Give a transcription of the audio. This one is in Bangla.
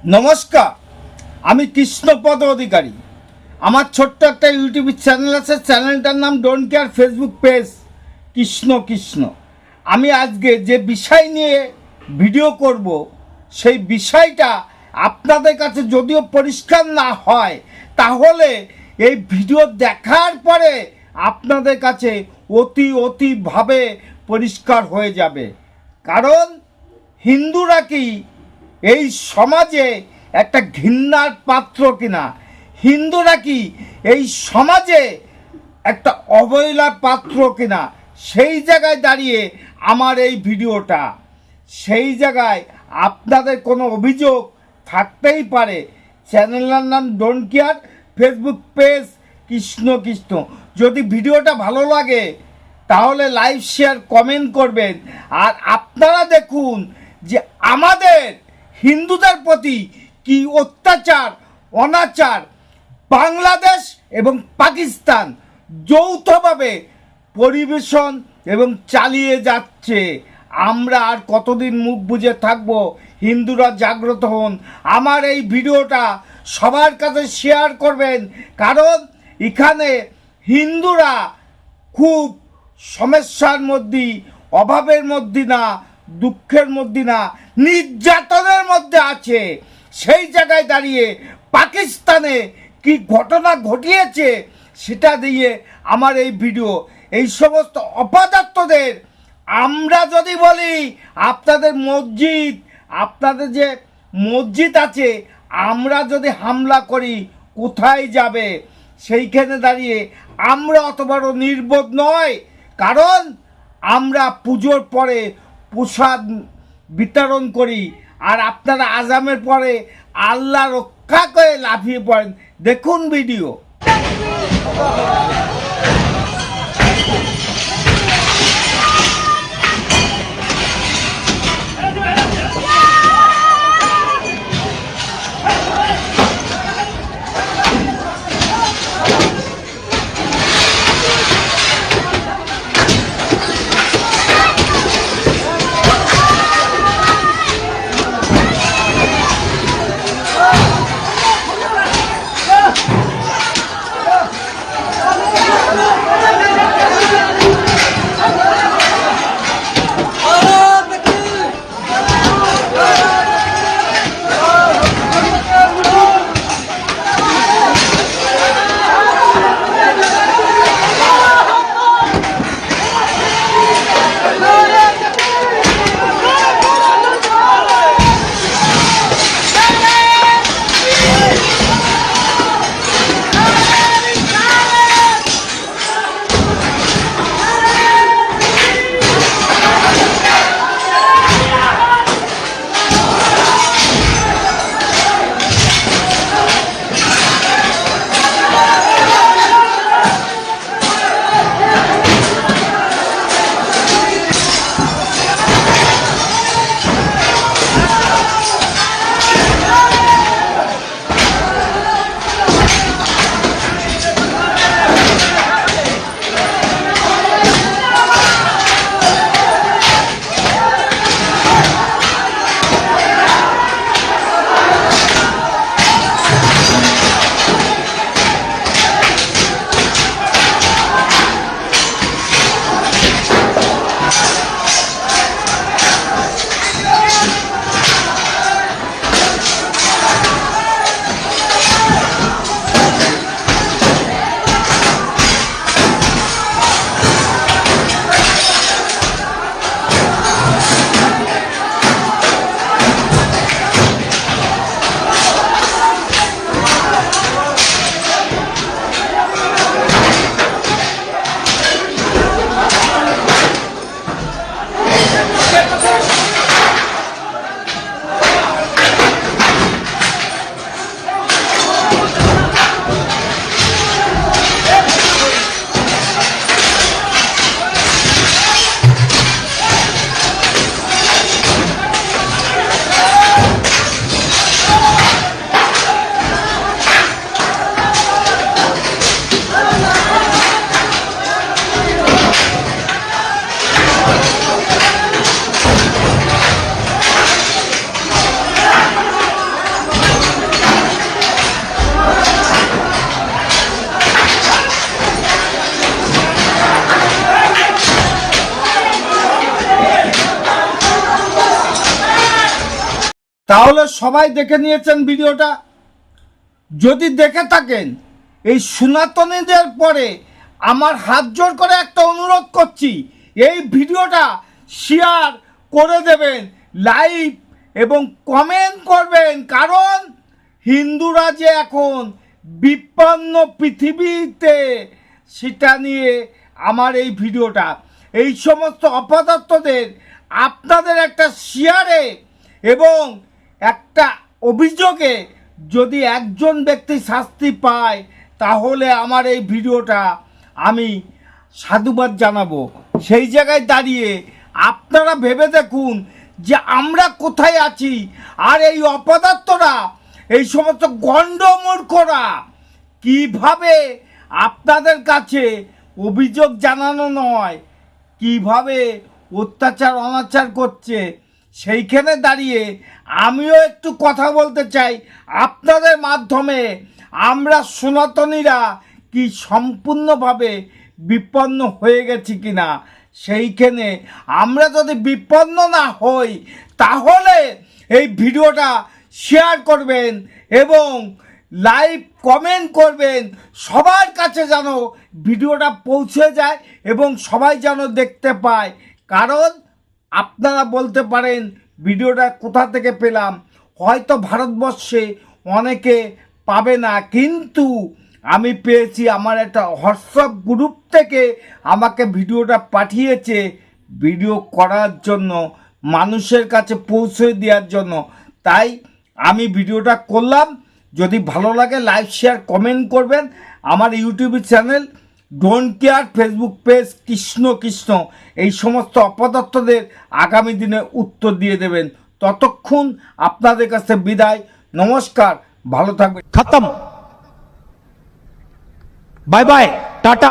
নমস্কার, আমি কৃষ্ণপদ অধিকারী। আমার ছোট্ট একটা ইউটিউব চ্যানেল আছে, চ্যানেলটার নাম don't care, Facebook page Krishna. আমি আজকে যে বিষয় নিয়ে ভিডিও করব সেই বিষয়টা আপনাদের কাছে যদিও পরিষ্কার না হয়, তাহলে এই ভিডিও দেখার পরে আপনাদের কাছে অতিভাবে পরিষ্কার হয়ে যাবে। কারণ হিন্দুরা কি এই সমাজে একটা ঘৃণার পাত্র কিনা, হিন্দুরা কি এই সমাজে একটা অবহেলার পাত্র কিনা, সেই জায়গায় দাঁড়িয়ে আমার এই ভিডিওটা। সেই জায়গায় আপনাদের কোনো অভিযোগ থাকতেই পারে। চ্যানেলের নাম don't care, Facebook page Krishna. যদি ভিডিওটা ভালো লাগে তাহলে লাইক শেয়ার কমেন্ট করবেন। আর আপনারা দেখুন যে আমাদের হিন্দুদের প্রতি কি অত্যাচার অনাচার বাংলাদেশ এবং পাকিস্তান যৌথভাবে পরিবেশন এবং চালিয়ে যাচ্ছে। আমরা আর কতদিন মুখ বুজে থাকবো? হিন্দুরা জাগ্রত হন। আমার এই ভিডিওটা সবার কাছে শেয়ার করবেন, কারণ এখানে হিন্দুরা খুব সমস্যার মধ্যে, অভাবের মধ্যে না, দুঃখের মধ্যে না, নির্যাতনের মধ্যে আছে। সেই জায়গায় দাঁড়িয়ে পাকিস্তানে কি ঘটনা ঘটিয়েছে সেটা দিয়ে আমার এই ভিডিও। এই সমস্ত অপদার্থদের আমরা যদি বলি আপনাদের যে মসজিদ আছে, আমরা যদি হামলা করি কোথায় যাবে? সেইখানে দাঁড়িয়ে আমরা অত বড় নির্বোধ নয়, কারণ আমরা পুজোর পরে প্রসাদ বিতরণ করি, আর আপনারা আজামের পরে আল্লাহ রক্ষা করে লাফিয়ে পড়েন। দেখুন ভিডিও। তাহলে সবাই দেখে নিয়েছেন ভিডিওটা। যদি দেখে থাকেন, এই সনাতনীদের পরে আমার হাত জোর করে একটা অনুরোধ করছি, এই ভিডিওটা শেয়ার করে দেবেন, লাইক এবং কমেন্ট করবেন, কারণ হিন্দুরা যে এখন বিপন্ন পৃথিবীতে, সেটা নিয়ে আমার এই ভিডিওটা। এই সমস্ত অপদার্থদের আপনাদের একটা শেয়ারে এবং একটা অভিযোগে যদি একজন ব্যক্তি শাস্তি পায়, তাহলে আমার এই ভিডিওটা আমি সাধুবাদ জানাবো। সেই জায়গায় দাঁড়িয়ে আপনারা ভেবে দেখুন যে আমরা কোথায় আছি, আর এই অপদার্থরা, এই সমস্ত গণ্ডমূর্খরা কিভাবে আপনাদের কাছে অভিযোগ জানানো নয়, কিভাবে অত্যাচার অনাচার করছে। সেইখানে দাঁড়িয়ে আমিও একটু কথা বলতে চাই আপনাদের মাধ্যমে। আমরা সনাতনীরা কি সম্পূর্ণভাবে বিপন্ন হয়ে গেছি কিনা, সেইখানে আমরা যদি বিপন্ন না হই, তাহলে এই ভিডিওটা শেয়ার করবেন এবং লাইভ কমেন্ট করবেন, সবার কাছে যেন ভিডিওটা পৌঁছে যায় এবং সবাই যেন দেখতে পায়। কারণ আপনারা বলতে পারেন ভিডিওটা কোথা থেকে পেলাম, হয়তো ভারতবর্ষে অনেকে পাবে না, কিন্তু আমি পেয়েছি আমার একটা হোয়াটসঅ্যাপ গ্রুপ থেকে আমাকে ভিডিওটা পাঠিয়েছে ভিডিও করার জন্য, মানুষের কাছে পৌঁছে দেওয়ার জন্য। তাই আমি ভিডিওটা করলাম। যদি ভালো লাগে লাইক শেয়ার কমেন্ট করবেন। আমার YouTube channel don't care, Facebook page Krishna Krishna, এই সমস্ত অপদার্থদের আগামী দিনে উত্তর দিয়ে দেবেন। ততক্ষণ আপনাদের কাছে বিদায়, নমস্কার, ভালো থাকবেন। खत्म, बाय बाय, टाटा।